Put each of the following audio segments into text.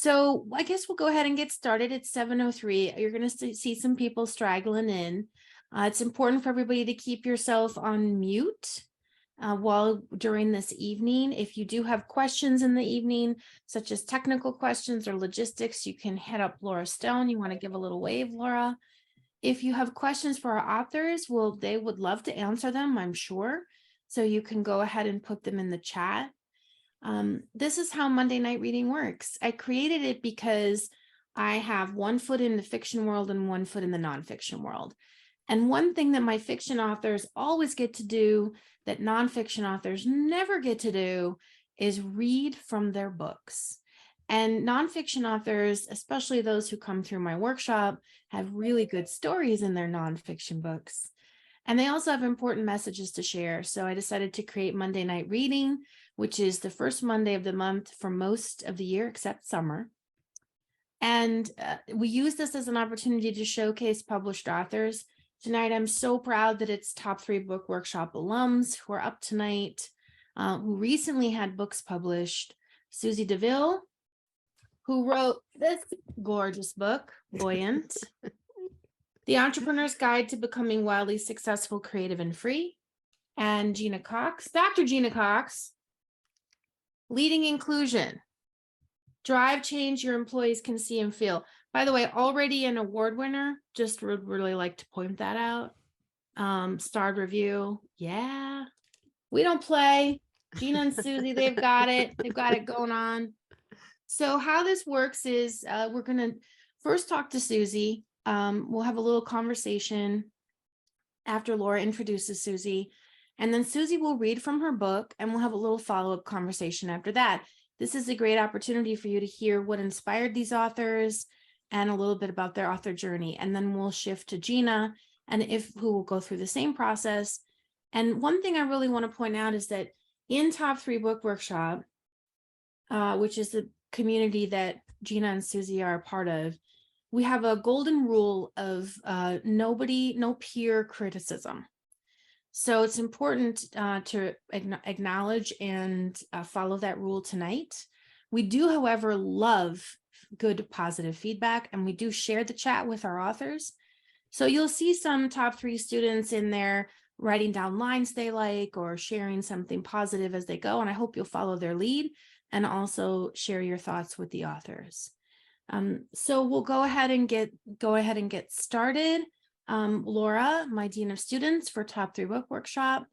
So I guess we'll go ahead and get started. It's 7:03. You're going to see some people straggling in. It's important for everybody to keep yourself on mute while during this evening. If you do have questions in the evening, such as technical questions or logistics, you can hit up Laura Stone. You want to give a little wave, Laura. If you have questions for our authors, well, they would love to answer them, I'm sure. So you can go ahead and put them in the chat. This is how Monday Night Reading works. I created it because I have one foot in the fiction world and one foot in the nonfiction world. And one thing that my fiction authors always get to do that nonfiction authors never get to do is read from their books. And nonfiction authors, especially those who come through my workshop, have really good stories in their nonfiction books. And they also have important messages to share. So I decided to create Monday Night Reading, which is the first Monday of the month for most of the year except summer. And we use this as an opportunity to showcase published authors. Tonight, I'm so proud that it's Top 3 Book Workshop alums who are up tonight, who recently had books published. Susie deVille, who wrote this gorgeous book, BUOYANT, The Entrepreneur's Guide to Becoming Wildly Successful, Creative, and Free, and Gena Cox, Dr. Gena Cox, Leading Inclusion, Drive Change Your Employees Can See and Feel. By the way, already an award winner, just would really like to point that out. Starred review, yeah. We don't play. Gena and Susie, they've got it. They've got it going on. So how this works is we're going to first talk to Susie. We'll have a little conversation after Laura introduces Susie. And then Susie will read from her book and we'll have a little follow-up conversation after that. This is a great opportunity for you to hear what inspired these authors and a little bit about their author journey. And then we'll shift to Gena who will go through the same process. And one thing I really want to point out is that in Top 3 Book Workshop, which is the community that Gena and Susie are a part of, we have a golden rule of no peer criticism. So it's important to acknowledge and follow that rule tonight. We do, however, love good positive feedback, and we do share the chat with our authors. So you'll see some Top 3 students in there writing down lines they like or sharing something positive as they go, and I hope you'll follow their lead and also share your thoughts with the authors. So we'll go ahead and get started. Laura, my Dean of Students for Top 3 Book Workshop,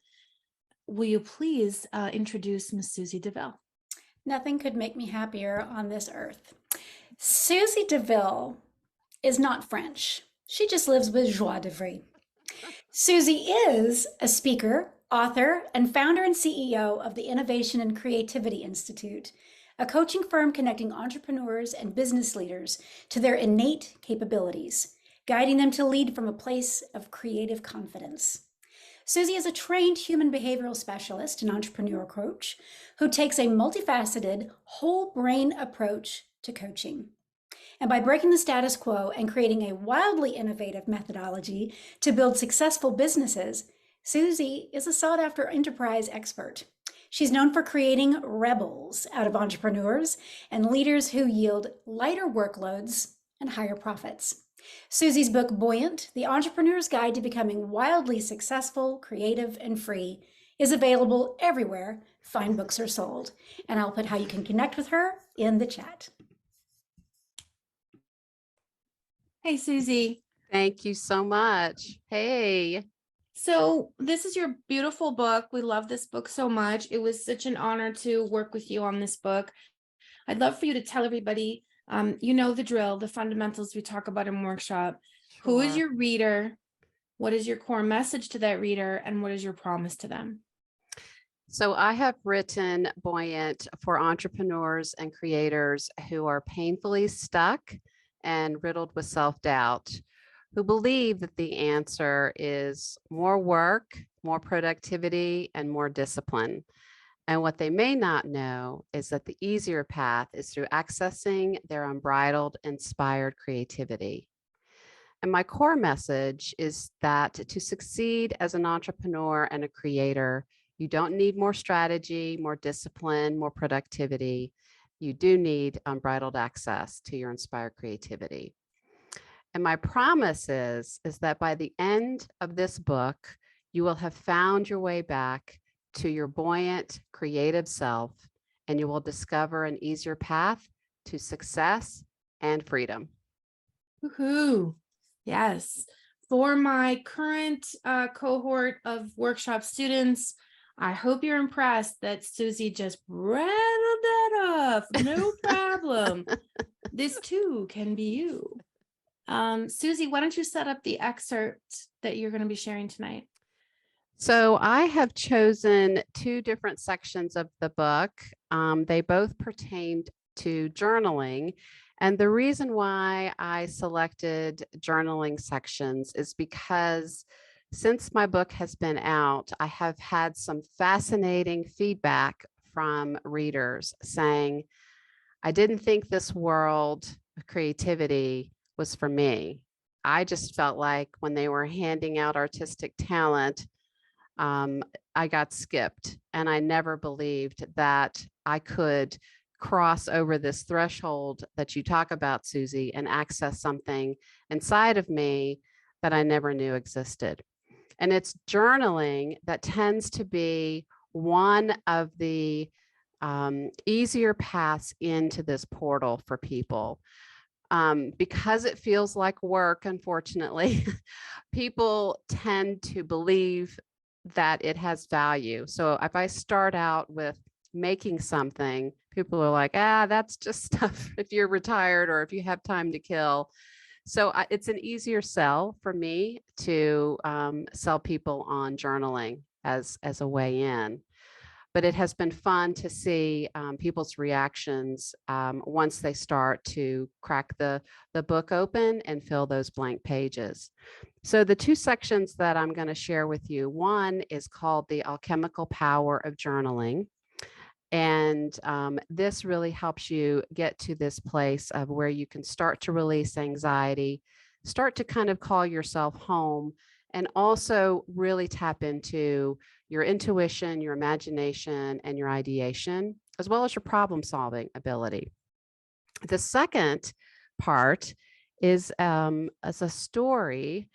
will you please introduce Miss Susie deVille? Nothing could make me happier on this earth. Susie deVille is not French. She just lives with joie de vivre. Susie is a speaker, author, and founder and CEO of the Innovation and Creativity Institute, a coaching firm connecting entrepreneurs and business leaders to their innate capabilities, guiding them to lead from a place of creative confidence. Susie is a trained human behavioral specialist and entrepreneur coach who takes a multifaceted, whole brain approach to coaching. And by breaking the status quo and creating a wildly innovative methodology to build successful businesses, Susie is a sought-after enterprise expert. She's known for creating rebels out of entrepreneurs and leaders who yield lighter workloads and higher profits. Susie's book, BUOYANT, The Entrepreneur's Guide to Becoming Wildly Successful, Creative, and Free, is available everywhere fine books are sold. And I'll put how you can connect with her in the chat. Hey, Susie. Thank you so much. Hey. So this is your beautiful book. We love this book so much. It was such an honor to work with you on this book. I'd love for you to tell everybody, you know the drill, the fundamentals we talk about in workshop. Sure. Who is your reader? What is your core message to that reader? And what is your promise to them? So I have written BUOYANT for entrepreneurs and creators who are painfully stuck and riddled with self-doubt, who believe that the answer is more work, more productivity, and more discipline. And what they may not know is that the easier path is through accessing their unbridled, inspired creativity. And my core message is that to succeed as an entrepreneur and a creator, you don't need more strategy, more discipline, more productivity. you do need unbridled access to your inspired creativity. And my promise is that by the end of this book, you will have found your way back to your buoyant, creative self, and you will discover an easier path to success and freedom. Woohoo. Yes. For my current cohort of workshop students, I hope you're impressed that Susie just rattled that off. No problem. This too can be you. Susie, why don't you set up the excerpt that you're going to be sharing tonight? So I have chosen two different sections of the book. They both pertained to journaling. And the reason why I selected journaling sections is because since my book has been out, I have had some fascinating feedback from readers saying, I didn't think this world of creativity was for me. I just felt like when they were handing out artistic talent, I got skipped, and I never believed that I could cross over this threshold that you talk about, Susie, and access something inside of me that I never knew existed. And it's journaling that tends to be one of the easier paths into this portal for people. Because it feels like work, unfortunately, people tend to believe that it has value. So if I start out with making something, people are like, that's just stuff if you're retired or if you have time to kill. So it's an easier sell for me to sell people on journaling as a way in. But it has been fun to see people's reactions once they start to crack the book open and fill those blank pages. So the two sections that I'm going to share with you, one is called The Alchemical Power of Journaling. And this really helps you get to this place of where you can start to release anxiety, start to kind of call yourself home, and also really tap into your intuition, your imagination, and your ideation, as well as your problem-solving ability. The second part is a story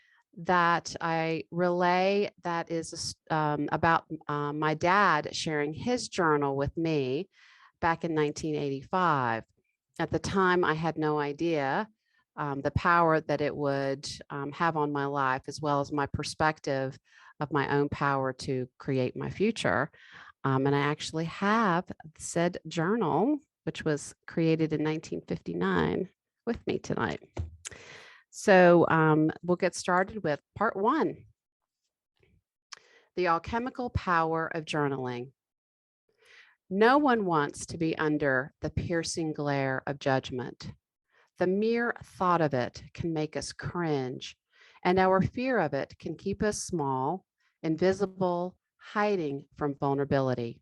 that I relay that is about my dad sharing his journal with me back in 1985. At the time, I had no idea the power that it would have on my life, as well as my perspective of my own power to create my future. And I actually have said journal, which was created in 1959, with me tonight. So we'll get started with part one, the alchemical power of journaling. No one wants to be under the piercing glare of judgment. The mere thought of it can make us cringe, and our fear of it can keep us small, invisible, hiding from vulnerability.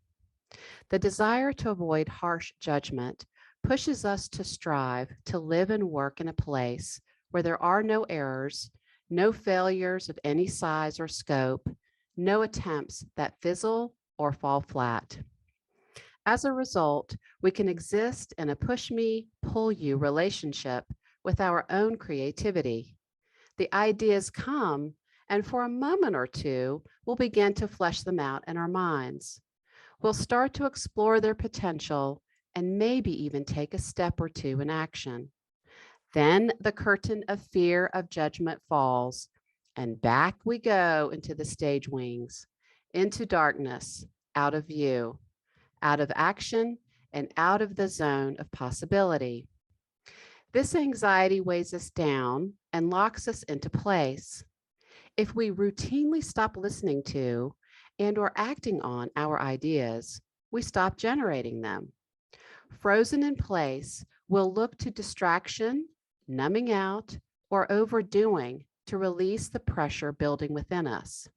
The desire to avoid harsh judgment pushes us to strive to live and work in a place where there are no errors, no failures of any size or scope, no attempts that fizzle or fall flat. As a result, we can exist in a push me, pull you relationship with our own creativity. The ideas come, and for a moment or two, we'll begin to flesh them out in our minds. We'll start to explore their potential and maybe even take a step or two in action. Then the curtain of fear of judgment falls, and back we go into the stage wings, into darkness, out of view, out of action, and out of the zone of possibility. This anxiety weighs us down and locks us into place. If we routinely stop listening to and or acting on our ideas, we stop generating them. Frozen in place, we'll look to distraction, numbing out, or overdoing to release the pressure building within us.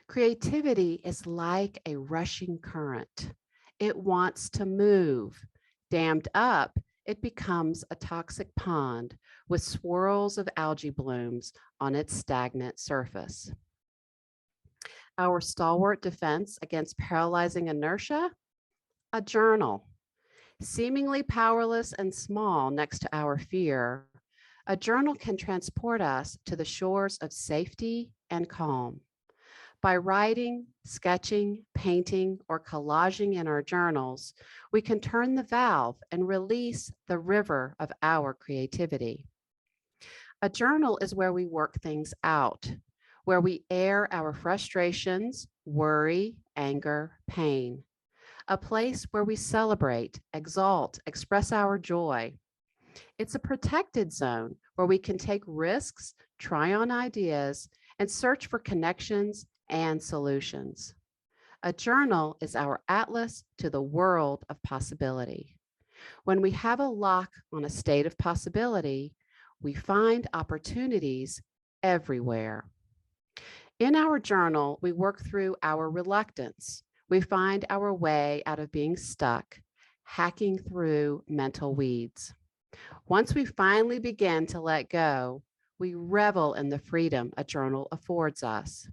Creativity is like a rushing current. It wants to move. Dammed up, it becomes a toxic pond with swirls of algae blooms on its stagnant surface. Our stalwart defense against paralyzing inertia? A journal. Seemingly powerless and small next to our fear, a journal can transport us to the shores of safety and calm. By writing, sketching, painting, or collaging in our journals, we can turn the valve and release the river of our creativity. A journal is where we work things out, where we air our frustrations, worry, anger, pain. A place where we celebrate, exalt, express our joy. It's a protected zone where we can take risks, try on ideas, and search for connections and solutions. A journal is our atlas to the world of possibility. When we have a lock on a state of possibility, we find opportunities everywhere. In our journal, we work through our reluctance. We find our way out of being stuck, hacking through mental weeds. Once we finally begin to let go, we revel in the freedom a journal affords us.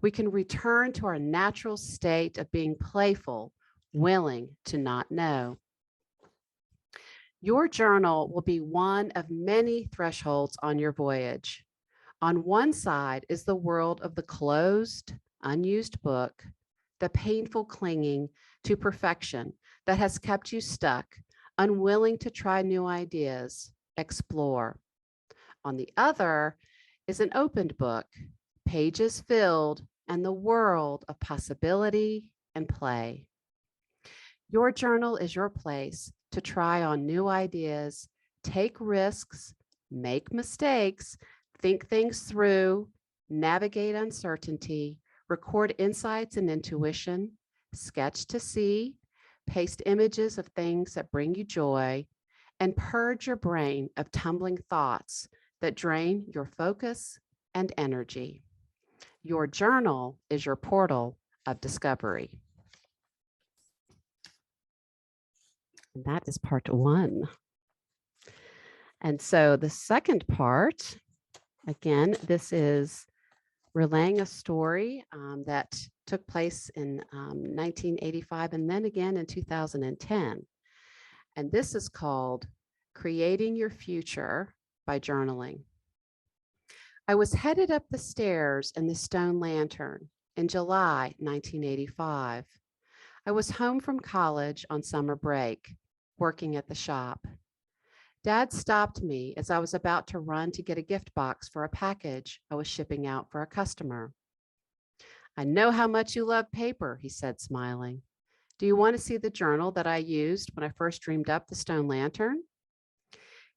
We can return to our natural state of being playful, willing to not know. Your journal will be one of many thresholds on your voyage. On one side is the world of the closed, unused book, the painful clinging to perfection that has kept you stuck, unwilling to try new ideas, explore. On the other is an opened book, pages filled, and the world of possibility and play. Your journal is your place to try on new ideas, take risks, make mistakes, think things through, navigate uncertainty, record insights and intuition, sketch to see, paste images of things that bring you joy, and purge your brain of tumbling thoughts that drain your focus and energy. Your journal is your portal of discovery. And that is part one. And so the second part, again, this is relaying a story that took place in 1985 and then again in 2010. And this is called Creating Your Future by Journaling. I was headed up the stairs in the stone lantern in July 1985. I was home from college on summer break, working at the shop. Dad stopped me as I was about to run to get a gift box for a package I was shipping out for a customer. "I know how much you love paper," he said, smiling. "Do you want to see the journal that I used when I first dreamed up the stone lantern?"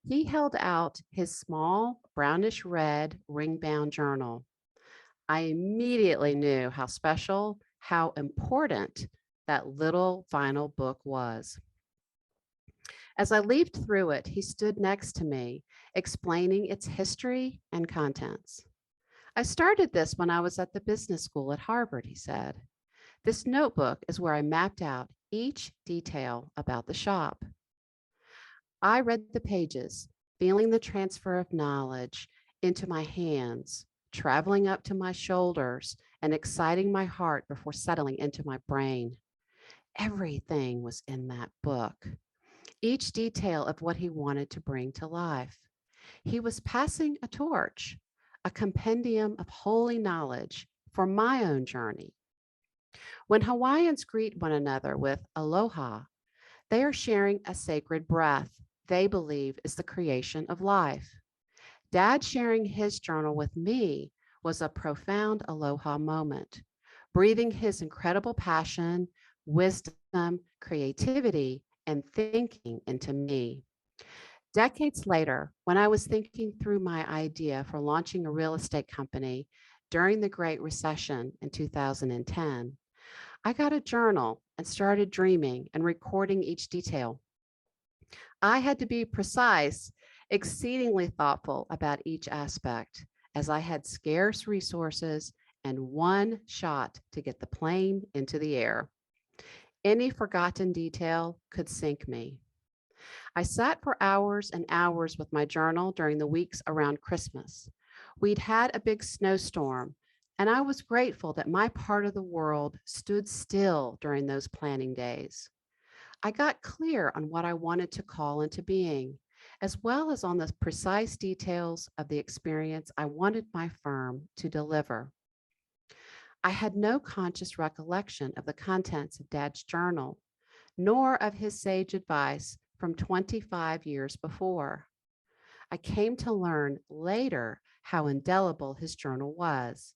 He held out his small brownish red ring-bound journal. I immediately knew how special, how important that little vinyl book was. As I leafed through it, he stood next to me, explaining its history and contents. "I started this when I was at the business school at Harvard," he said. "This notebook is where I mapped out each detail about the shop." I read the pages, feeling the transfer of knowledge into my hands, traveling up to my shoulders, and exciting my heart before settling into my brain. Everything was in that book. Each detail of what he wanted to bring to life. He was passing a torch, a compendium of holy knowledge for my own journey. When Hawaiians greet one another with aloha, they are sharing a sacred breath they believe is the creation of life. Dad sharing his journal with me was a profound aloha moment, breathing his incredible passion, wisdom, creativity, and thinking into me. Decades later, when I was thinking through my idea for launching a real estate company during the Great Recession in 2010, I got a journal and started dreaming and recording each detail. I had to be precise, exceedingly thoughtful about each aspect, as I had scarce resources and one shot to get the plane into the air. Any forgotten detail could sink me. I sat for hours and hours with my journal during the weeks around Christmas. We'd had a big snowstorm, and I was grateful that my part of the world stood still during those planning days. I got clear on what I wanted to call into being, as well as on the precise details of the experience I wanted my firm to deliver. I had no conscious recollection of the contents of Dad's journal, nor of his sage advice from 25 years before. I came to learn later how indelible his journal was,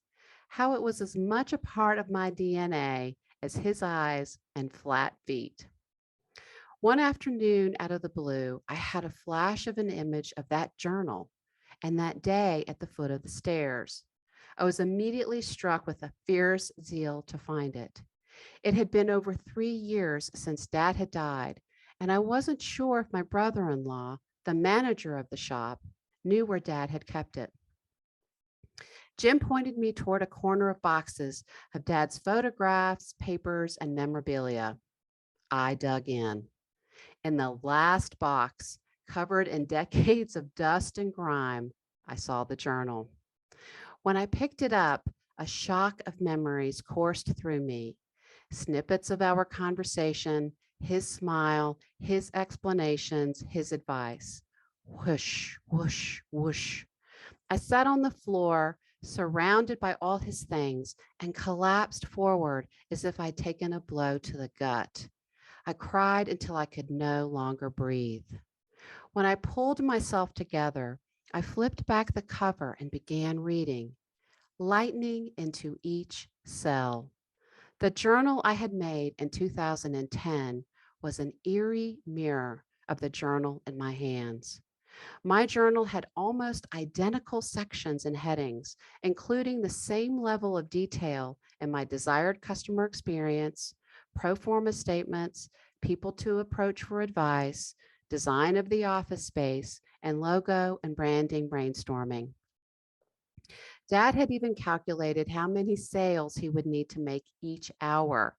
how it was as much a part of my DNA as his eyes and flat feet. One afternoon, out of the blue, I had a flash of an image of that journal and that day at the foot of the stairs. I was immediately struck with a fierce zeal to find it. It had been over 3 years since Dad had died, and I wasn't sure if my brother-in-law, the manager of the shop, knew where Dad had kept it. Jim pointed me toward a corner of boxes of Dad's photographs, papers, and memorabilia. I dug in. In the last box, covered in decades of dust and grime, I saw the journal. When I picked it up, a shock of memories coursed through me. Snippets of our conversation, his smile, his explanations, his advice. Whoosh, whoosh, whoosh. I sat on the floor, surrounded by all his things, and collapsed forward as if I'd taken a blow to the gut. I cried until I could no longer breathe. When I pulled myself together, I flipped back the cover and began reading, lightning into each cell. The journal I had made in 2010 was an eerie mirror of the journal in my hands. My journal had almost identical sections and headings, including the same level of detail in my desired customer experience, pro forma statements, people to approach for advice, design of the office space, and logo and branding brainstorming. Dad had even calculated how many sales he would need to make each hour,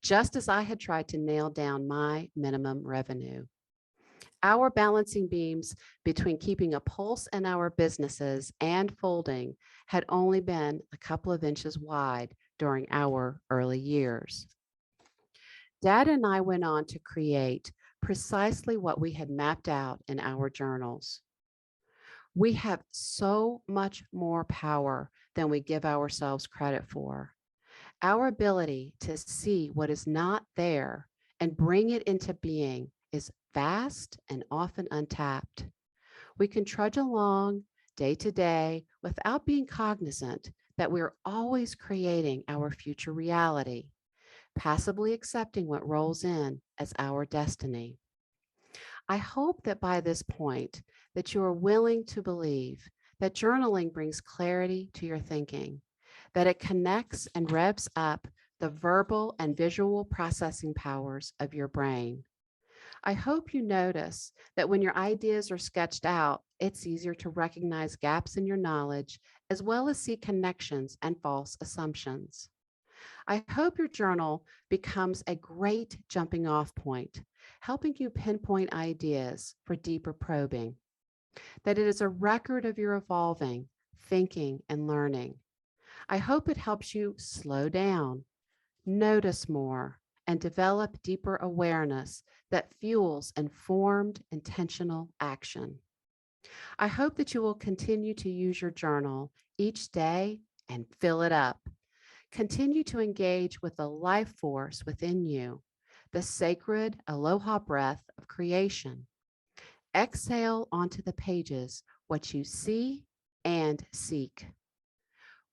just as I had tried to nail down my minimum revenue. Our balancing beams between keeping a pulse in our businesses and folding had only been a couple of inches wide during our early years. Dad and I went on to create precisely what we had mapped out in our journals. We have so much more power than we give ourselves credit for. Our ability to see what is not there and bring it into being is vast and often untapped. We can trudge along day to day without being cognizant that we're always creating our future reality, passively accepting what rolls in as our destiny. I hope that by this point that you are willing to believe that journaling brings clarity to your thinking, that it connects and revs up the verbal and visual processing powers of your brain. I hope you notice that when your ideas are sketched out, it's easier to recognize gaps in your knowledge as well as see connections and false assumptions. I hope your journal becomes a great jumping off point, helping you pinpoint ideas for deeper probing, that it is a record of your evolving, thinking, and learning. I hope it helps you slow down, notice more, and develop deeper awareness that fuels informed, intentional action. I hope that you will continue to use your journal each day and fill it up. Continue to engage with the life force within you, the sacred aloha breath of creation. Exhale onto the pages what you see and seek.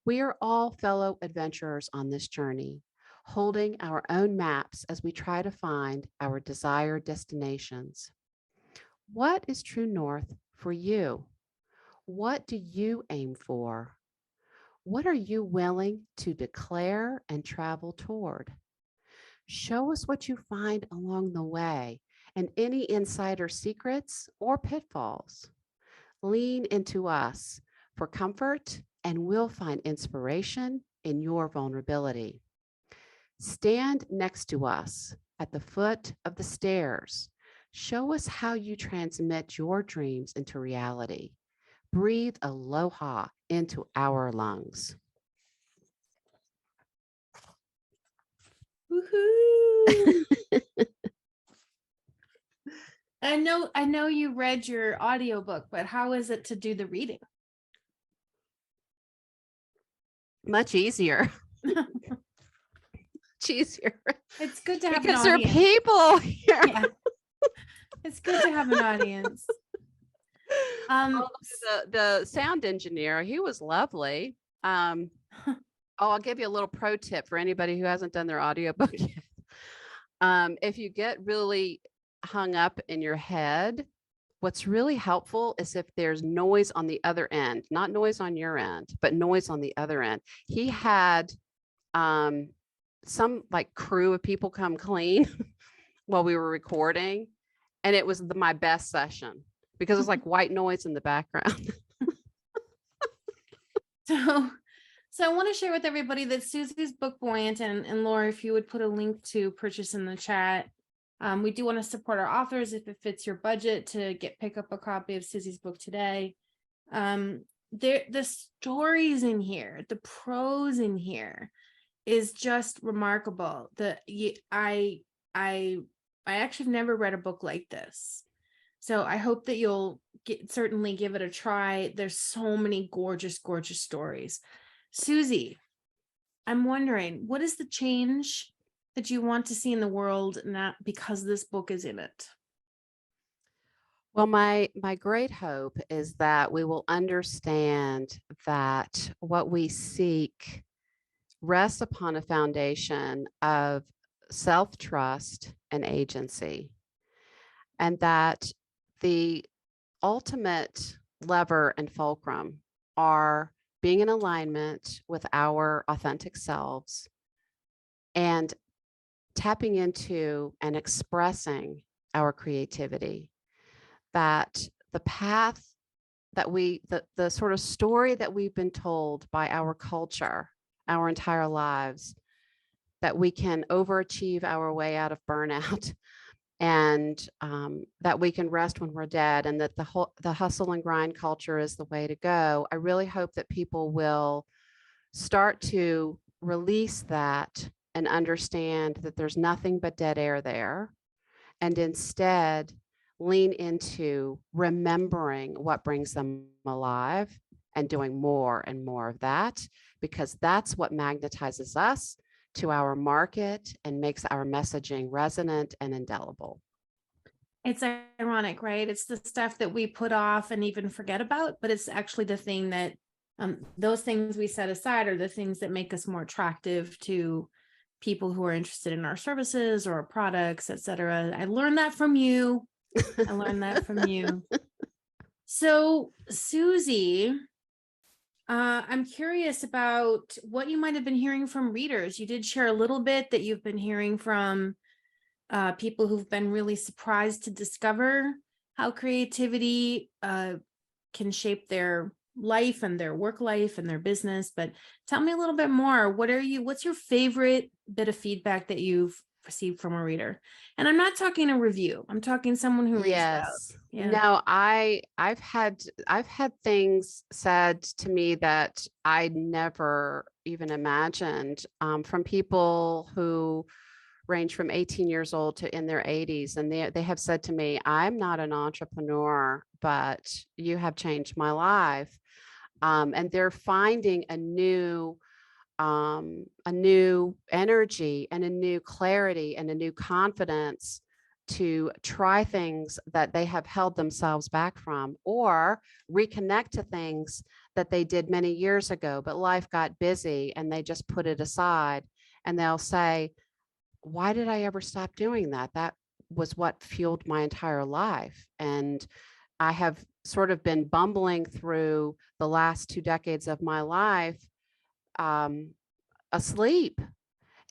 We are all fellow adventurers on this journey, holding our own maps as we try to find our desired destinations. What is true north for you? What do you aim for? What are you willing to declare and travel toward? Show us what you find along the way and any insider secrets or pitfalls. Lean into us for comfort, and we'll find inspiration in your vulnerability. Stand next to us at the foot of the stairs. Show us how you transmit your dreams into reality. Breathe aloha into our lungs. Woohoo! I know you read your audiobook, but how is it to do the reading? Much easier. Much easier. It's good to have Because an there are audience. people here. Yeah. It's good to have an audience. The sound engineer, he was lovely. Oh, I'll give you a little pro tip for anybody who hasn't done their audiobook yet. If you get really hung up in your head, what's really helpful is if there's noise on the other end, not noise on your end, but noise on the other end. He had some like crew of people come clean while we were recording, and it was my best session because it was like white noise in the background. So I want to share with everybody that Susie's book Buoyant, and Laura, if you would put a link to purchase in the chat. We do want to support our authors if it fits your budget to pick up a copy of Susie's book today. The stories in here, the prose in here is just remarkable. I actually have never read a book like this. So I hope that you'll certainly give it a try. There's so many gorgeous, gorgeous stories. Susie, I'm wondering, what is the change that you want to see in the world now because this book is in it? Well, my great hope is that we will understand that what we seek rests upon a foundation of self-trust and agency, and that the ultimate lever and fulcrum are being in alignment with our authentic selves and tapping into and expressing our creativity. That the path that the sort of story that we've been told by our culture, our entire lives, that we can overachieve our way out of burnout and that we can rest when we're dead, and that the hustle and grind culture is the way to go. I really hope that people will start to release that and understand that there's nothing but dead air there, and instead lean into remembering what brings them alive and doing more and more of that, because that's what magnetizes us to our market and makes our messaging resonant and indelible. It's ironic, right? It's the stuff that we put off and even forget about, but it's actually the thing that those things we set aside are the things that make us more attractive to people who are interested in our services or our products, etc. I learned that from you. I learned that from you. So, Susie, I'm curious about what you might have been hearing from readers. You did share a little bit that you've been hearing from people who've been really surprised to discover how creativity can shape their life and their work life and their business. But tell me a little bit more. What's your favorite bit of feedback that you've received from a reader? And I'm not talking a review. I'm talking someone who reads it out. Yeah. No, I've had things said to me that I never even imagined, from people who range from 18 years old to in their 80s, and they have said to me, "I'm not an entrepreneur, but you have changed my life," and they're finding a new energy and a new clarity and a new confidence to try things that they have held themselves back from, or reconnect to things that they did many years ago, but life got busy and they just put it aside. And they'll say, "Why did I ever stop doing that? That was what fueled my entire life." And I have sort of been bumbling through the last 2 decades of my life asleep.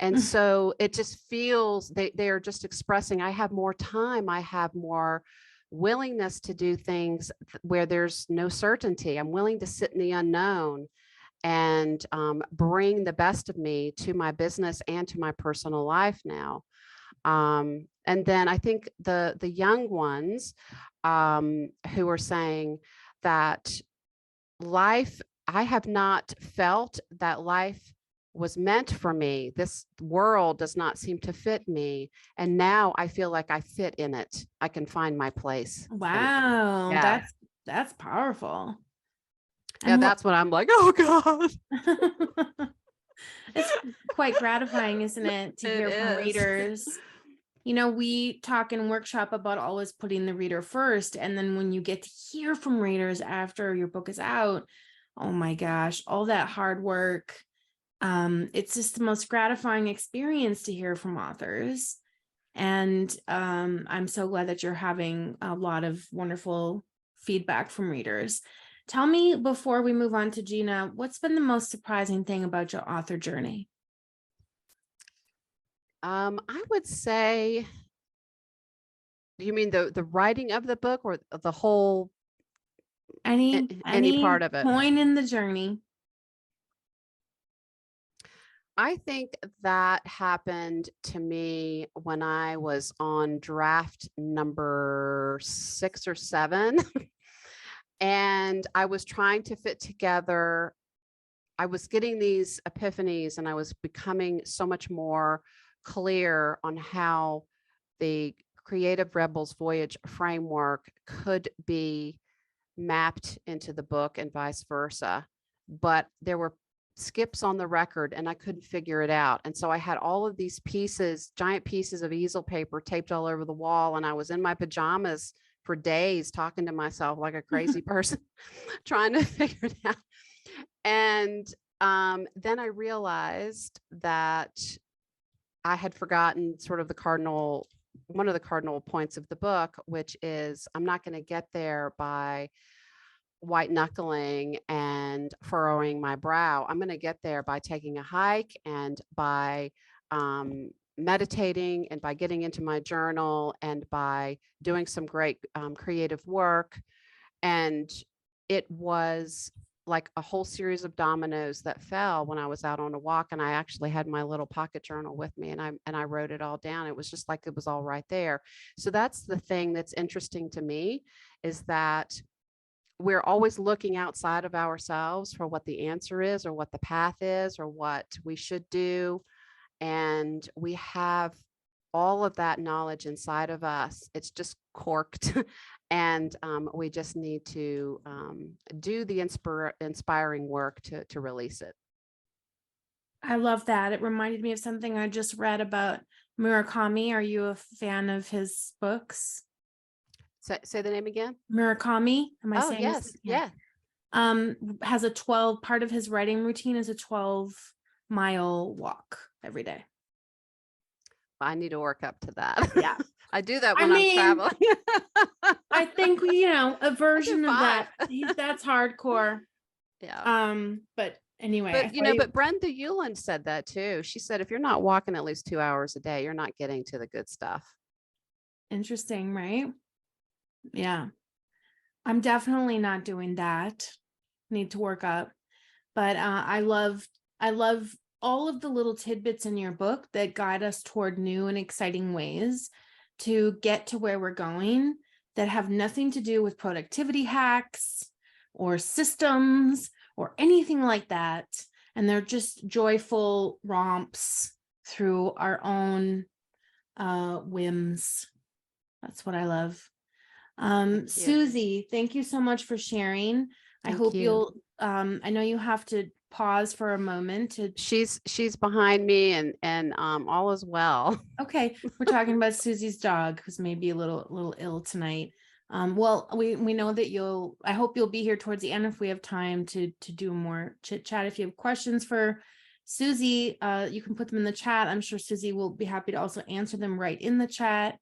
And so it just feels they are just expressing, I have more time, I have more willingness to do things where there's no certainty. I'm willing to sit in the unknown and bring the best of me to my business and to my personal life now. And then I think the young ones who are saying that life, I have not felt that life was meant for me. This world does not seem to fit me. And now I feel like I fit in it. I can find my place. And Wow, yeah, that's powerful. yeah, And that's what I'm like, oh God. it's quite gratifying, isn't it, to It hear from is. readers? You know, we talk in workshop about always putting the reader first. And then when you get to hear from readers after your book is out, oh my gosh, all that hard work. It's just the most gratifying experience to hear from authors. And I'm so glad that you're having a lot of wonderful feedback from readers. Tell me, before we move on to Gena, what's been the most surprising thing about your author journey? I would say, you mean the writing of the book or the whole, Any any part of it? point in the journey? I think that happened to me when I was on draft number 6 or 7. And I was trying to fit together. I was getting these epiphanies and I was becoming so much more clear on how the Creative Rebels Voyage framework could be mapped into the book and vice versa. But there were skips on the record and I couldn't figure it out. And so I had all of these pieces, giant pieces of easel paper taped all over the wall. And I was in my pajamas for days talking to myself like a crazy person, trying to figure it out. And then I realized that I had forgotten sort of one of the cardinal points of the book, which is I'm not going to get there by white knuckling and furrowing my brow. I'm going to get there by taking a hike and by meditating and by getting into my journal and by doing some great creative work. And it was like a whole series of dominoes that fell when I was out on a walk, and I actually had my little pocket journal with me, and I wrote it all down. It was just like it was all right there. So that's the thing that's interesting to me, is that we're always looking outside of ourselves for what the answer is or what the path is or what we should do. And we have all of that knowledge inside of us. It's just corked. And we just need to do the inspiring work to release it. I love that. It reminded me of something I just read about Murakami. Are you a fan of his books? Say the name again. Murakami. Am I Oh, saying yes. this? Yeah. Has a 12, part of his writing routine is a 12-mile walk every day. I need to work up to that. Yeah. I do that when I'm traveling. I think, a version of that. That's hardcore. Yeah. But anyway. But Brenda Euland said that too. She said, if you're not walking at least 2 hours a day, you're not getting to the good stuff. Interesting, right? Yeah. I'm definitely not doing that. Need to work up. But I love all of the little tidbits in your book that guide us toward new and exciting ways to get to where we're going, that have nothing to do with productivity hacks or systems or anything like that. And they're just joyful romps through our own whims. That's what I love. Susie, thank you so much for sharing. I hope you'll I know you have to pause for a moment to she's behind me and all is well. Okay, we're talking about Susie's dog, who's maybe a little ill tonight. Well, we know that I hope you'll be here towards the end if we have time to do more chit chat. If you have questions for Susie, you can put them in the chat. I'm sure Susie will be happy to also answer them right in the chat.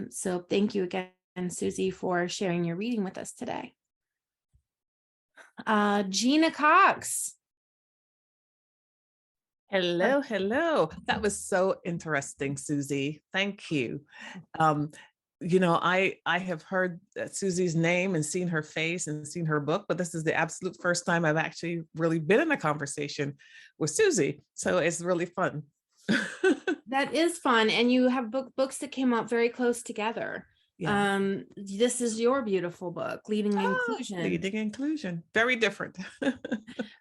So thank you again, Susie, for sharing your reading with us today. Gena Cox. Hello. That was so interesting, Susie. Thank you. I have heard Susie's name and seen her face and seen her book, but this is the absolute first time I've actually really been in a conversation with Susie. So it's really fun. That is fun. And you have books that came out very close together. This is your beautiful book, Leading Inclusion. Leading Inclusion. Very different.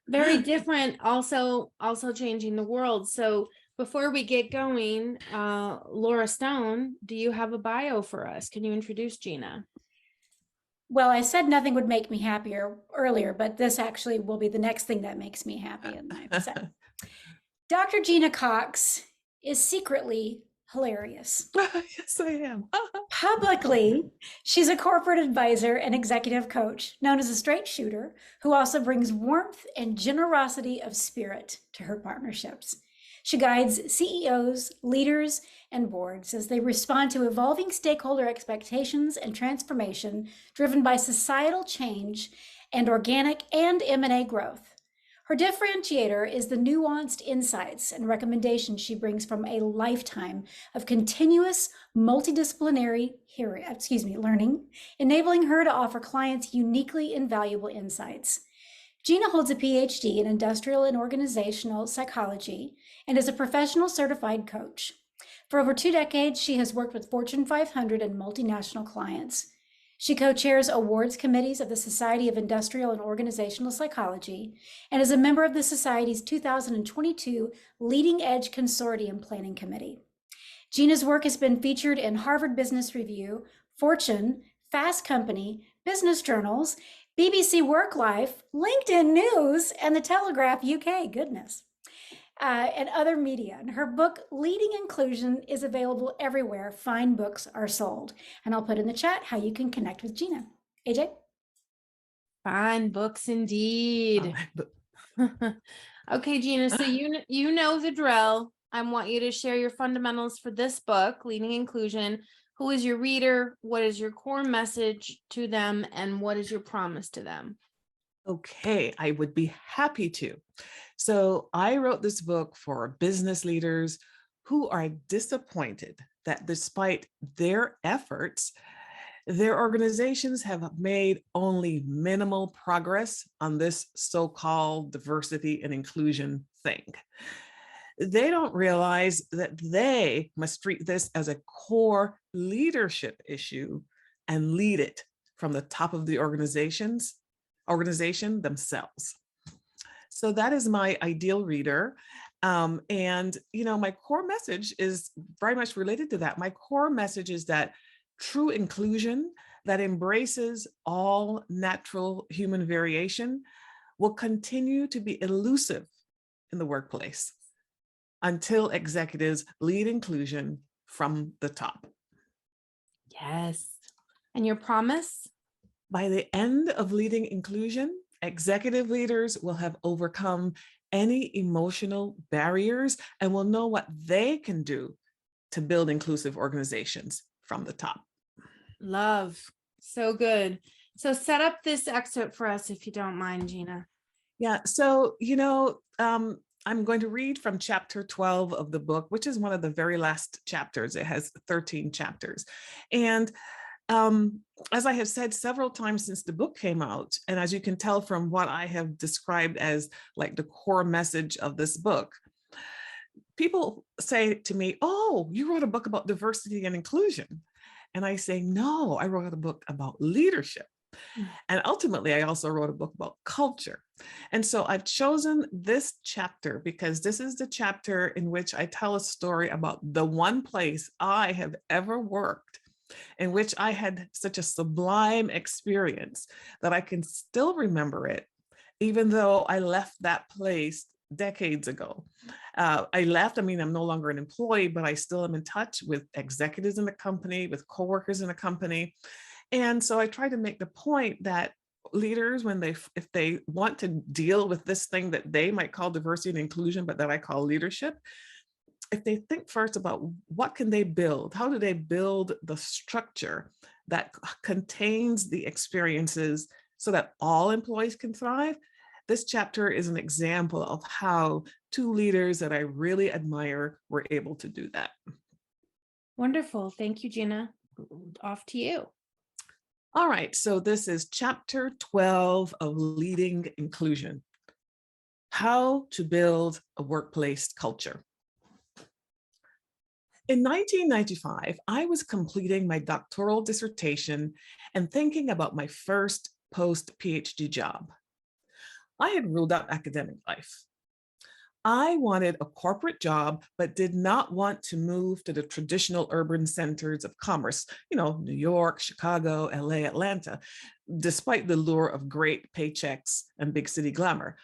Very different, also changing the world. So before we get going, Laura Stone, do you have a bio for us? Can you introduce Gena? Well, I said nothing would make me happier earlier, but this actually will be the next thing that makes me happy in life. So, Dr. Gena Cox is secretly hilarious. Yes, I am. Publicly, she's a corporate advisor and executive coach known as a straight shooter who also brings warmth and generosity of spirit to her partnerships. She guides CEOs, leaders, and boards as they respond to evolving stakeholder expectations and transformation driven by societal change and organic and M&A growth. Her differentiator is the nuanced insights and recommendations she brings from a lifetime of continuous multidisciplinary learning, enabling her to offer clients uniquely invaluable insights. Gena holds a PhD in industrial and organizational psychology and is a professional certified coach. For over 2 decades, she has worked with Fortune 500 and multinational clients. She co-chairs awards committees of the Society of Industrial and Organizational Psychology and is a member of the Society's 2022 Leading Edge Consortium Planning Committee. Gena's work has been featured in Harvard Business Review, Fortune, Fast Company, Business Journals, BBC Work Life, LinkedIn News, and The Telegraph UK, goodness, and other media. And her book, Leading Inclusion, is available everywhere fine books are sold. And I'll put in the chat how you can connect with Gena. AJ? Fine books indeed. Okay, Gena, so you know the drill. I want you to share your fundamentals for this book, Leading Inclusion. Who is your reader? What is your core message to them? And what is your promise to them? Okay, I would be happy to. So I wrote this book for business leaders who are disappointed that despite their efforts, their organizations have made only minimal progress on this so-called diversity and inclusion thing. They don't realize that they must treat this as a core leadership issue and lead it from the top of the organization themselves. So that is my ideal reader. And, my core message is very much related to that. My core message is that true inclusion that embraces all natural human variation will continue to be elusive in the workplace until executives lead inclusion from the top. Yes. And your promise? By the end of Leading Inclusion, executive leaders will have overcome any emotional barriers and will know what they can do to build inclusive organizations from the top. Love. So good. So set up this excerpt for us, if you don't mind, Gena. Yeah. So, I'm going to read from chapter 12 of the book, which is one of the very last chapters. It has 13 chapters. And as I have said several times since the book came out, and as you can tell from what I have described as like the core message of this book, people say to me, "Oh, you wrote a book about diversity and inclusion." And I say, "No, I wrote a book about leadership." And ultimately, I also wrote a book about culture. And so I've chosen this chapter because this is the chapter in which I tell a story about the one place I have ever worked in which I had such a sublime experience that I can still remember it, even though I left that place decades ago. I'm no longer an employee, but I still am in touch with executives in the company, with coworkers in the company. And so I try to make the point that leaders, if they want to deal with this thing that they might call diversity and inclusion, but that I call leadership, if they think first about what can they build, how do they build the structure that contains the experiences so that all employees can thrive, this chapter is an example of how 2 leaders that I really admire were able to do that. Wonderful. Thank you, Gena. Off to you. All right, so this is chapter 12 of Leading Inclusion. How to build a workplace culture. In 1995, I was completing my doctoral dissertation and thinking about my first post-PhD job. I had ruled out academic life. I wanted a corporate job, but did not want to move to the traditional urban centers of commerce, New York, Chicago, LA, Atlanta, despite the lure of great paychecks and big city glamour.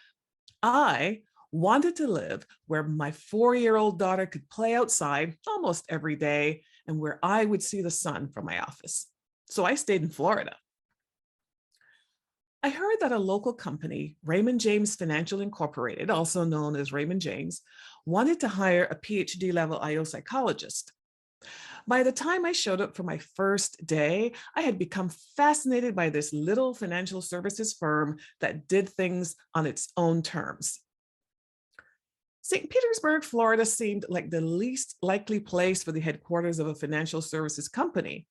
I wanted to live where my 4-year-old daughter could play outside almost every day and where I would see the sun from my office. So I stayed in Florida. I heard that a local company, Raymond James Financial Incorporated, also known as Raymond James, wanted to hire a PhD level IO psychologist. By the time I showed up for my first day, I had become fascinated by this little financial services firm that did things on its own terms. St. Petersburg, Florida seemed like the least likely place for the headquarters of a financial services company.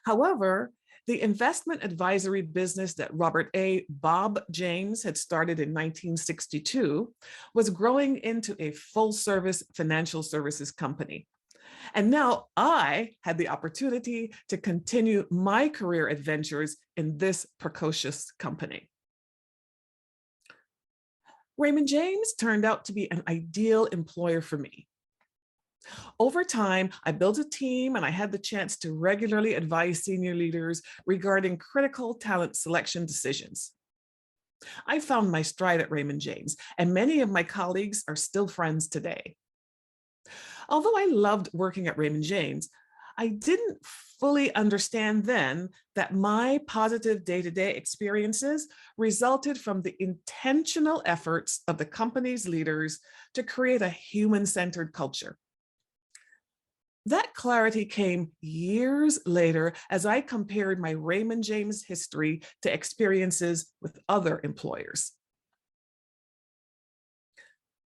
However, the investment advisory business that Robert A. Bob James had started in 1962 was growing into a full-service financial services company. And now I had the opportunity to continue my career adventures in this precocious company. Raymond James turned out to be an ideal employer for me. Over time, I built a team and I had the chance to regularly advise senior leaders regarding critical talent selection decisions. I found my stride at Raymond James, and many of my colleagues are still friends today. Although I loved working at Raymond James, I didn't fully understand then that my positive day-to-day experiences resulted from the intentional efforts of the company's leaders to create a human-centered culture. That clarity came years later as I compared my Raymond James history to experiences with other employers.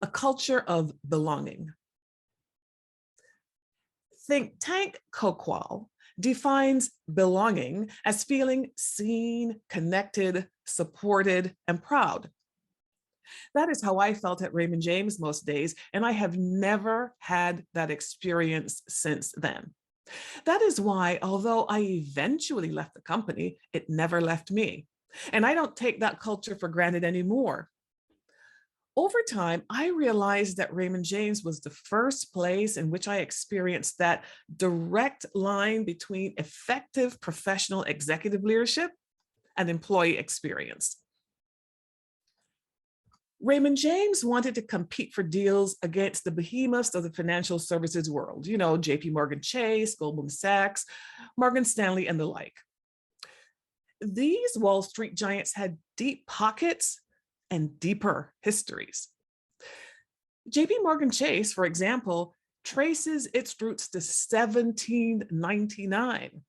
A culture of belonging. Think tank Coqual defines belonging as feeling seen, connected, supported, and proud. That is how I felt at Raymond James most days, and I have never had that experience since then. That is why, although I eventually left the company, it never left me. And I don't take that culture for granted anymore. Over time, I realized that Raymond James was the first place in which I experienced that direct line between effective professional executive leadership and employee experience. Raymond James wanted to compete for deals against the behemoths of the financial services world, JP Morgan Chase, Goldman Sachs, Morgan Stanley, and the like. These Wall Street giants had deep pockets and deeper histories. JP Morgan Chase, for example, traces its roots to 1799,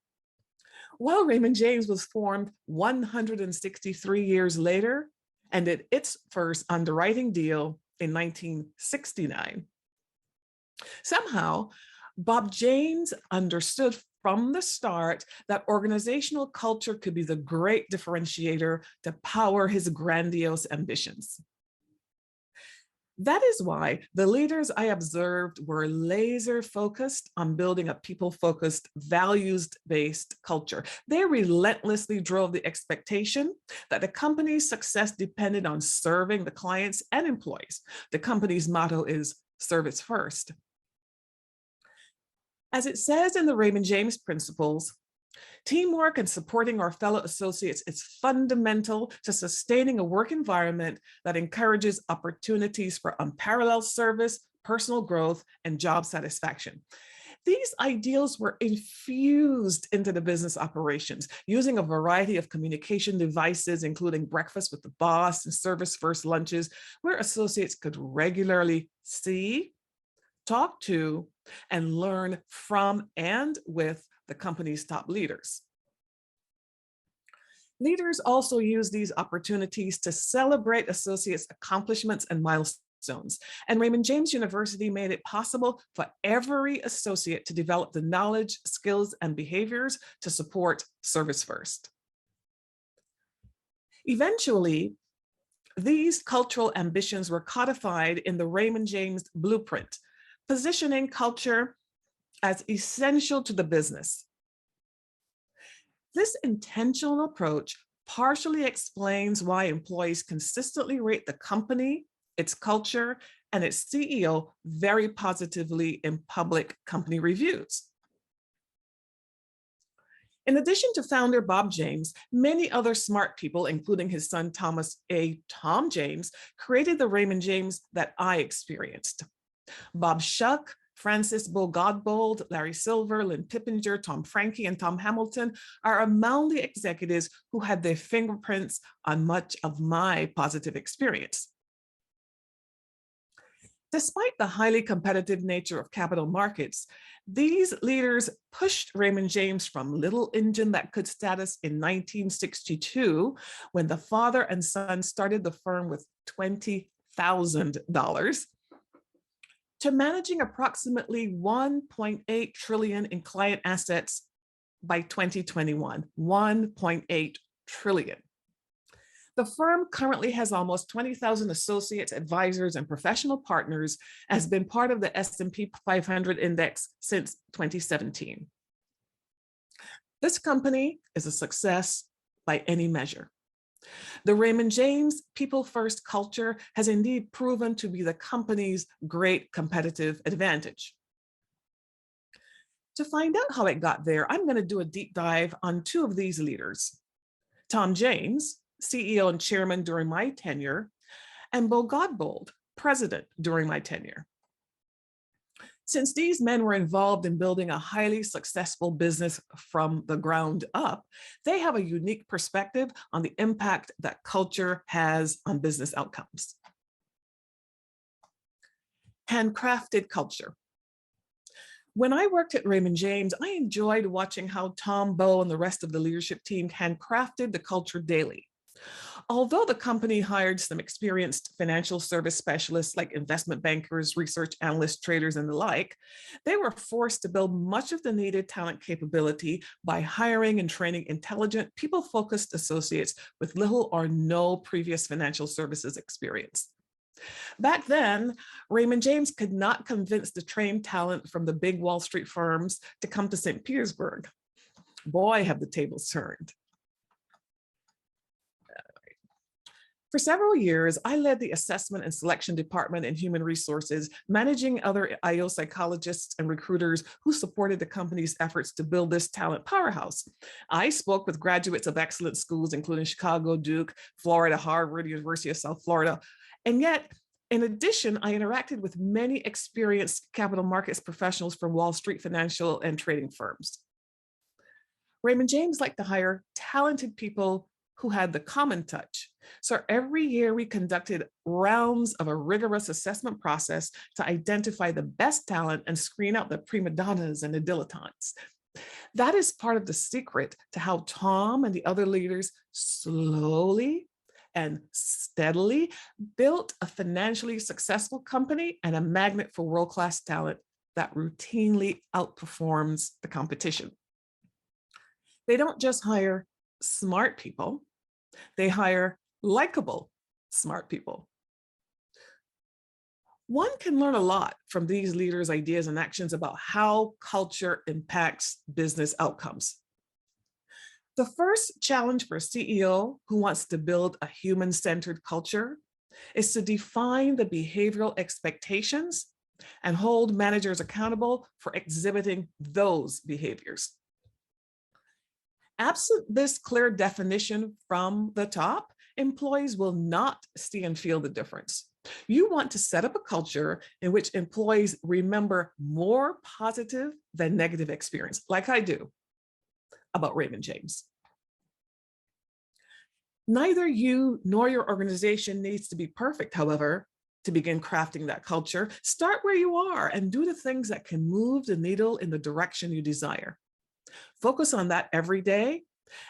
while Raymond James was formed 163 years later and did its first underwriting deal in 1969. Somehow, Bob James understood from the start that organizational culture could be the great differentiator to power his grandiose ambitions. That is why the leaders I observed were laser focused on building a people-focused, values-based culture. They relentlessly drove the expectation that the company's success depended on serving the clients and employees. The company's motto is service first. As it says in the Raymond James Principles, teamwork and supporting our fellow associates is fundamental to sustaining a work environment that encourages opportunities for unparalleled service, personal growth, and job satisfaction. These ideals were infused into the business operations using a variety of communication devices, including breakfast with the boss and service first lunches, where associates could regularly see, talk to, and learn from and with the company's top leaders. Leaders also use these opportunities to celebrate associates' accomplishments and milestones. And Raymond James University made it possible for every associate to develop the knowledge, skills, and behaviors to support service first. Eventually, these cultural ambitions were codified in the Raymond James Blueprint, positioning culture as essential to the business. This intentional approach partially explains why employees consistently rate the company, its culture, and its CEO very positively in public company reviews. In addition to founder Bob James, many other smart people, including his son Thomas A. Tom James, created the Raymond James that I experienced. Bob Shuck, Francis Bo Godbold, Larry Silver, Lynn Pippinger, Tom Franke, and Tom Hamilton are among the executives who had their fingerprints on much of my positive experience. Despite the highly competitive nature of capital markets, these leaders pushed Raymond James from little engine that could status in 1962, when the father and son started the firm with $20,000, to managing approximately 1.8 trillion in client assets by 2021, 1.8 trillion. The firm currently has almost 20,000 associates, advisors, and professional partners, has been part of the S&P 500 index since 2017. This company is a success by any measure. The Raymond James People First culture has indeed proven to be the company's great competitive advantage. To find out how it got there, I'm going to do a deep dive on two of these leaders: Tom James, CEO and chairman during my tenure, and Bo Godbold, president during my tenure. Since these men were involved in building a highly successful business from the ground up, they have a unique perspective on the impact that culture has on business outcomes. Handcrafted culture. When I worked at Raymond James, I enjoyed watching how Tom, Bo, and the rest of the leadership team handcrafted the culture daily. Although the company hired some experienced financial service specialists like investment bankers, research analysts, traders, and the like, they were forced to build much of the needed talent capability by hiring and training intelligent, people-focused associates with little or no previous financial services experience. Back then, Raymond James could not convince the trained talent from the big Wall Street firms to come to St. Petersburg. Boy, have the tables turned. For several years, I led the assessment and selection department in human resources, managing other IO psychologists and recruiters who supported the company's efforts to build this talent powerhouse. I spoke with graduates of excellent schools, including Chicago, Duke, Florida, Harvard, University of South Florida. And yet, in addition, I interacted with many experienced capital markets professionals from Wall Street financial and trading firms. Raymond James liked to hire talented people who had the common touch. So every year we conducted rounds of a rigorous assessment process to identify the best talent and screen out the prima donnas and the dilettantes. That is part of the secret to how Tom and the other leaders slowly and steadily built a financially successful company and a magnet for world-class talent that routinely outperforms the competition. They don't just hire smart people, they hire likable, smart people. One can learn a lot from these leaders' ideas and actions about how culture impacts business outcomes. The first challenge for a CEO who wants to build a human-centered culture is to define the behavioral expectations and hold managers accountable for exhibiting those behaviors. Absent this clear definition from the top, employees will not see and feel the difference. You want to set up a culture in which employees remember more positive than negative experience, like I do about Raymond James. Neither you nor your organization needs to be perfect, however, to begin crafting that culture. Start where you are and do the things that can move the needle in the direction you desire. Focus on that every day,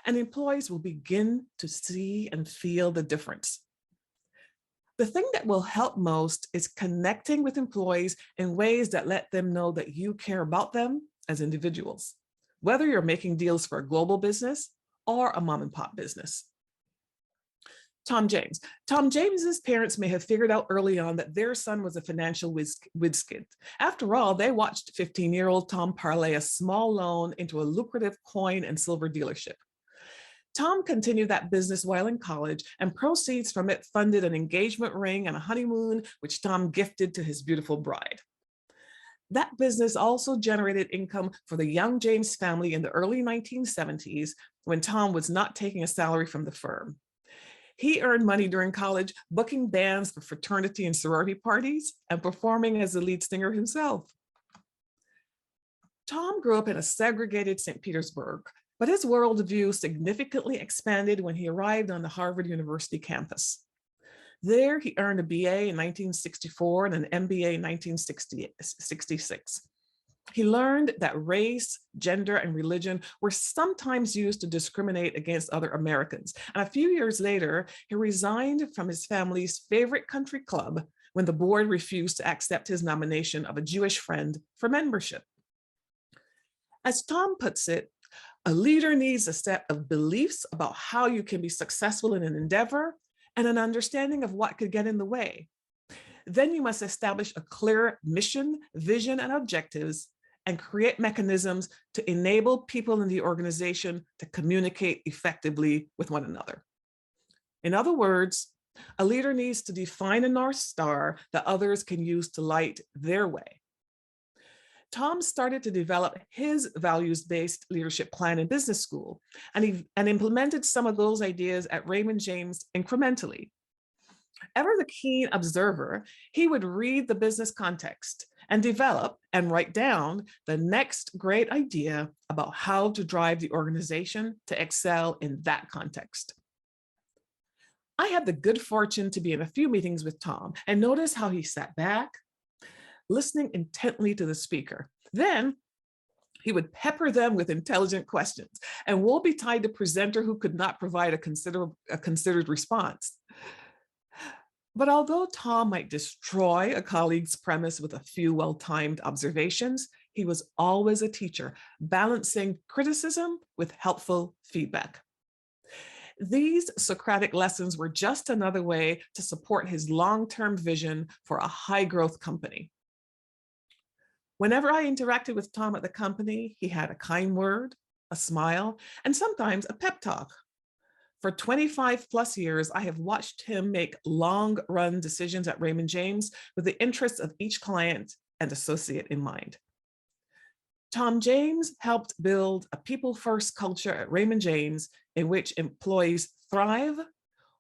and employees will begin to see and feel the difference. The thing that will help most is connecting with employees in ways that let them know that you care about them as individuals, whether you're making deals for a global business or a mom and pop business. Tom James. Tom James's parents may have figured out early on that their son was a financial whiz-kid. After all, they watched 15-year-old Tom parlay a small loan into a lucrative coin and silver dealership. Tom continued that business while in college, and proceeds from it funded an engagement ring and a honeymoon, which Tom gifted to his beautiful bride. That business also generated income for the young James family in the early 1970s, when Tom was not taking a salary from the firm. He earned money during college, booking bands for fraternity and sorority parties and performing as the lead singer himself. Tom grew up in a segregated St. Petersburg, but his worldview significantly expanded when he arrived on the Harvard University campus. There, he earned a BA in 1964 and an MBA in 1966. He learned that race, gender, and religion were sometimes used to discriminate against other Americans. And a few years later, he resigned from his family's favorite country club when the board refused to accept his nomination of a Jewish friend for membership. As Tom puts it, a leader needs a set of beliefs about how you can be successful in an endeavor and an understanding of what could get in the way. Then you must establish a clear mission, vision, and objectives, and create mechanisms to enable people in the organization to communicate effectively with one another. In other words, a leader needs to define a North Star that others can use to light their way. Tom started to develop his values-based leadership plan in business school, and implemented some of those ideas at Raymond James incrementally. Ever the keen observer, he would read the business context and develop and write down the next great idea about how to drive the organization to excel in that context. I had the good fortune to be in a few meetings with Tom and notice how he sat back, listening intently to the speaker. Then he would pepper them with intelligent questions, and woe betide the presenter who could not provide a considered response. But although Tom might destroy a colleague's premise with a few well-timed observations, he was always a teacher, balancing criticism with helpful feedback. These Socratic lessons were just another way to support his long-term vision for a high-growth company. Whenever I interacted with Tom at the company, he had a kind word, a smile, and sometimes a pep talk. For 25 plus years, I have watched him make long-run decisions at Raymond James with the interests of each client and associate in mind. Tom James helped build a people-first culture at Raymond James in which employees thrive,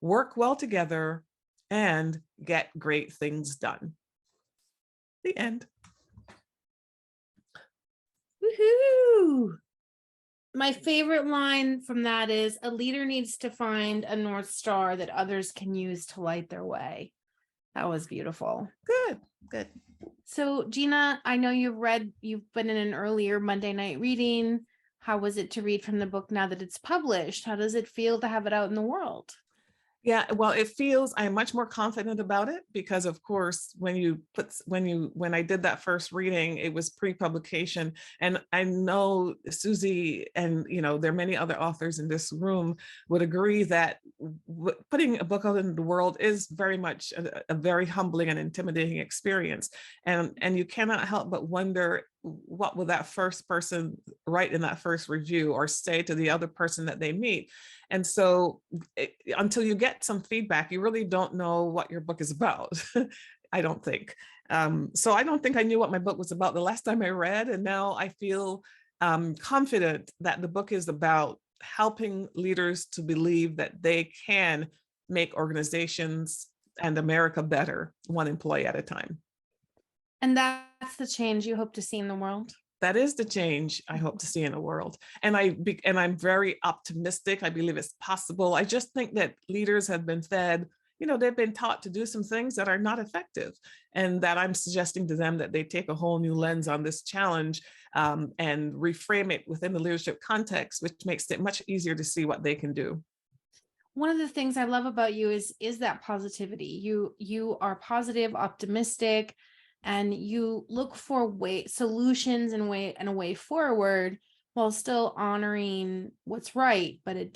work well together, and get great things done. The end. Woohoo! My favorite line from that is, a leader needs to find a North Star that others can use to light their way. That was beautiful. Good, good. So Gena, I know you've been in an earlier Monday night reading. How was it to read from the book now that it's published? How does it feel to have it out in the world? Yeah, well, I'm much more confident about it because, of course, when I did that first reading, it was pre-publication, and I know Susie and there are many other authors in this room would agree that putting a book out in the world is very much a very humbling and intimidating experience, and you cannot help but wonder, what will that first person write in that first review or say to the other person that they meet? And so until you get some feedback, you really don't know what your book is about, I don't think. So I don't think I knew what my book was about the last time I read, and now I feel confident that the book is about helping leaders to believe that they can make organizations and America better, one employee at a time. And that's the change you hope to see in the world? That is the change I hope to see in the world. And I'm very optimistic. I believe it's possible. I just think that leaders have been fed, they've been taught to do some things that are not effective, and that I'm suggesting to them that they take a whole new lens on this challenge and reframe it within the leadership context, which makes it much easier to see what they can do. One of the things I love about you is that positivity. You are positive, optimistic, and you look for solutions and a way forward while still honoring what's right. But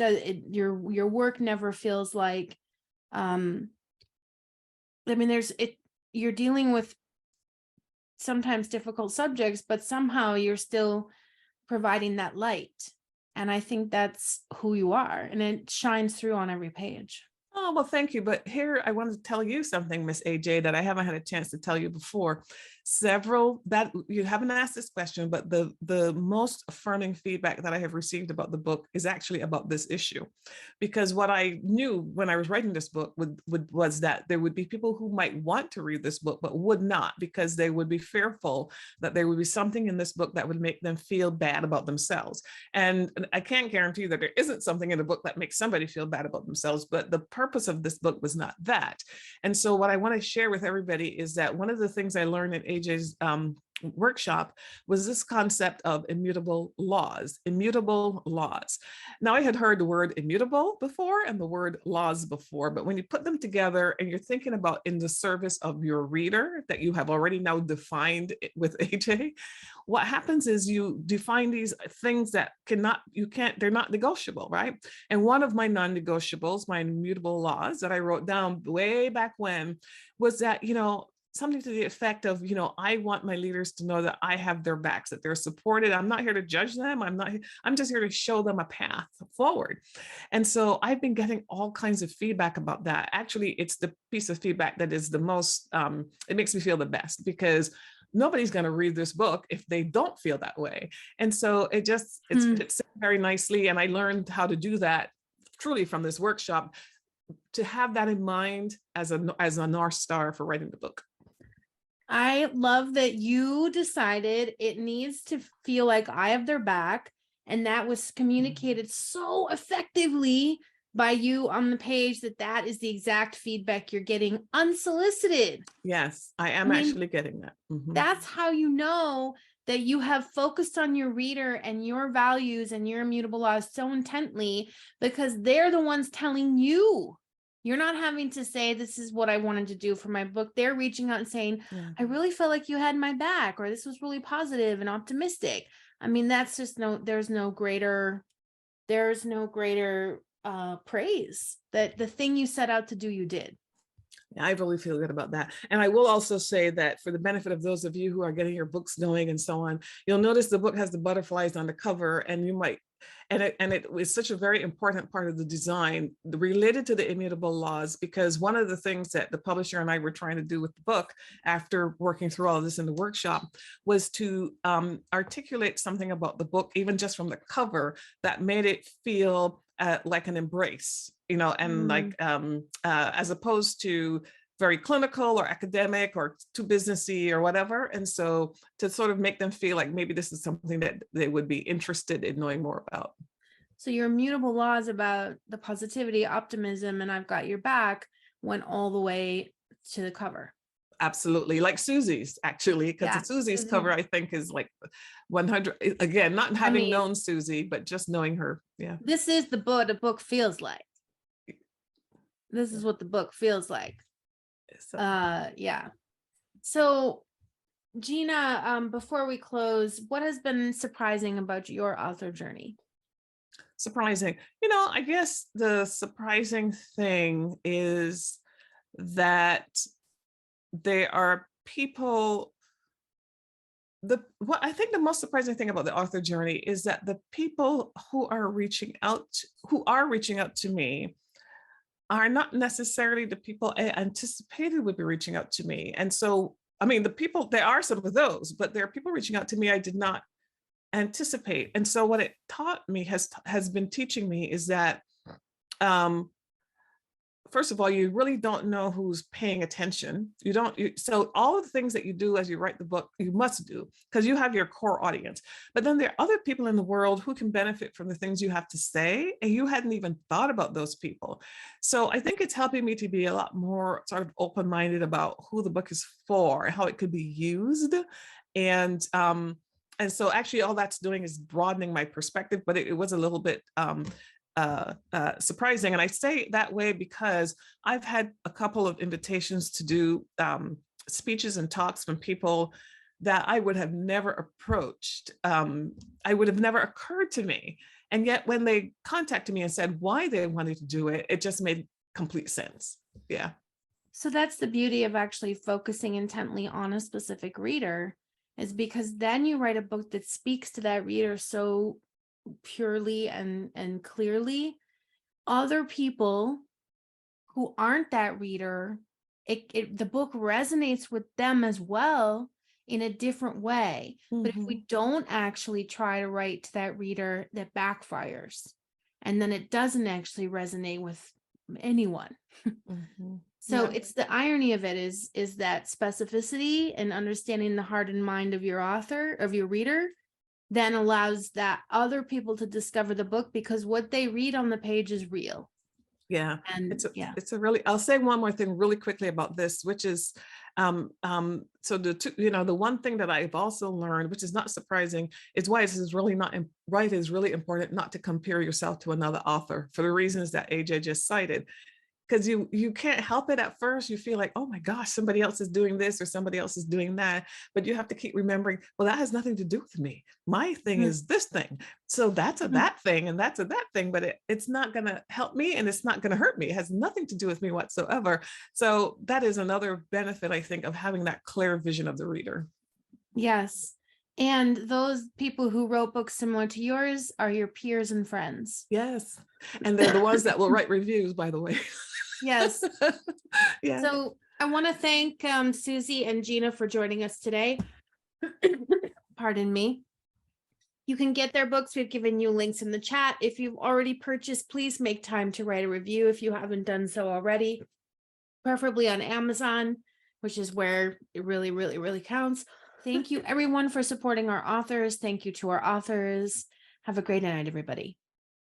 your work never feels like I mean, you're dealing with sometimes difficult subjects, but somehow you're still providing that light. And I think that's who you are, and it shines through on every page. Oh, well, thank you. But here I wanted to tell you something, Miss AJ, that I haven't had a chance to tell you before. Several that you haven't asked this question, but the most affirming feedback that I have received about the book is actually about this issue. Because what I knew when I was writing this book was that there would be people who might want to read this book, but would not, because they would be fearful that there would be something in this book that would make them feel bad about themselves. And I can't guarantee that there isn't something in the book that makes somebody feel bad about themselves, but the purpose of this book was not that. And so what I want to share with everybody is that one of the things I learned in AJ's workshop was this concept of immutable laws. Immutable laws. Now, I had heard the word immutable before and the word laws before, but when you put them together and you're thinking about in the service of your reader that you have already now defined with AJ, what happens is you define these things that they're not negotiable, right? And one of my non-negotiables, my immutable laws that I wrote down way back when, was that, something to the effect of, I want my leaders to know that I have their backs, that they're supported. I'm not here to judge them. I'm just here to show them a path forward. And so I've been getting all kinds of feedback about that. Actually, it's the piece of feedback that is the most, it makes me feel the best, because nobody's going to read this book if they don't feel that way. And so it fits very nicely. And I learned how to do that truly from this workshop, to have that in mind as a North Star for writing the book. I love that you decided it needs to feel like I have their back, and that was communicated so effectively by you on the page that is the exact feedback you're getting unsolicited. Yes, I am actually getting that. That's how you know that you have focused on your reader and your values and your immutable laws so intently, because they're the ones telling you. You're not having to say, this is what I wanted to do for my book. They're reaching out and saying, I really felt like you had my back, or this was really positive and optimistic. I mean, that's just there's no greater praise that the thing you set out to do, you did. I really feel good about that. And I will also say that for the benefit of those of you who are getting your books going and so on, you'll notice the book has the butterflies on the cover, and you might, and it was such a very important part of the design related to the immutable laws, because one of the things that the publisher and I were trying to do with the book after working through all of this in the workshop was to articulate something about the book, even just from the cover, that made it feel like an embrace, and like as opposed to very clinical or academic or too businessy or whatever. And so to sort of make them feel like maybe this is something that they would be interested in knowing more about. So your immutable laws about the positivity, optimism, and I've got your back went all the way to the cover. Absolutely. Like Susie's, actually, because Susie's cover, I think, is like 100. Again, not having known Susie, but just knowing her. Yeah. This is the book feels like. This is what the book feels like. Yeah. So Gena, before we close, what has been surprising about your author journey? Surprising. I guess the surprising thing is that there are people, what I think the most surprising thing about the author journey is that the people who are reaching out to me are not necessarily the people I anticipated would be reaching out to me. And so, I mean, there are some of those, but there are people reaching out to me I did not anticipate. And so what it taught me has been teaching me is that, first of all, you really don't know who's paying attention. So all of the things that you do as you write the book, you must do, because you have your core audience. But then there are other people in the world who can benefit from the things you have to say, and you hadn't even thought about those people. So I think it's helping me to be a lot more sort of open-minded about who the book is for and how it could be used. And so actually all that's doing is broadening my perspective, but it was a little bit surprising. And I say it that way because I've had a couple of invitations to do speeches and talks from people that I would have never approached. I would have never occurred to me. And yet when they contacted me and said why they wanted to do it, it just made complete sense. Yeah. So that's the beauty of actually focusing intently on a specific reader, is because then you write a book that speaks to that reader so purely and clearly. Other people who aren't that reader, the book resonates with them as well in a different way. But if we don't actually try to write to that reader, that backfires. And then it doesn't actually resonate with anyone. So Yeah. it's the irony of it is that specificity and understanding the heart and mind of your author, of your reader, then allows that other people to discover the book, because what they read on the page is real. Yeah, And it's a really, I'll say one more thing really quickly about this, which is, so the one thing that I've also learned, which is not surprising, is why it is really not, why it is really important not to compare yourself to another author for the reasons that AJ just cited. Because you can't help it at first. You feel like, oh my gosh, somebody else is doing this or somebody else is doing that. But you have to keep remembering, well, that has nothing to do with me. My thing is this thing. So that's a that thing and that's a that thing, but it's not going to help me and it's not going to hurt me. It has nothing to do with me whatsoever. So that is another benefit, I think, of having that clear vision of the reader. yes. And those people who wrote books similar to yours are your peers and friends. Yes. And they're the ones that will write reviews, by the way. Yes. Yeah. So I want to thank Susie and Gena for joining us today. Pardon me. You can get their books. We've given you links in the chat. If you've already purchased, please make time to write a review if you haven't done so already, preferably on Amazon, which is where it really, really, really counts. Thank you everyone for supporting our authors. Thank you to our authors. Have a great night, everybody.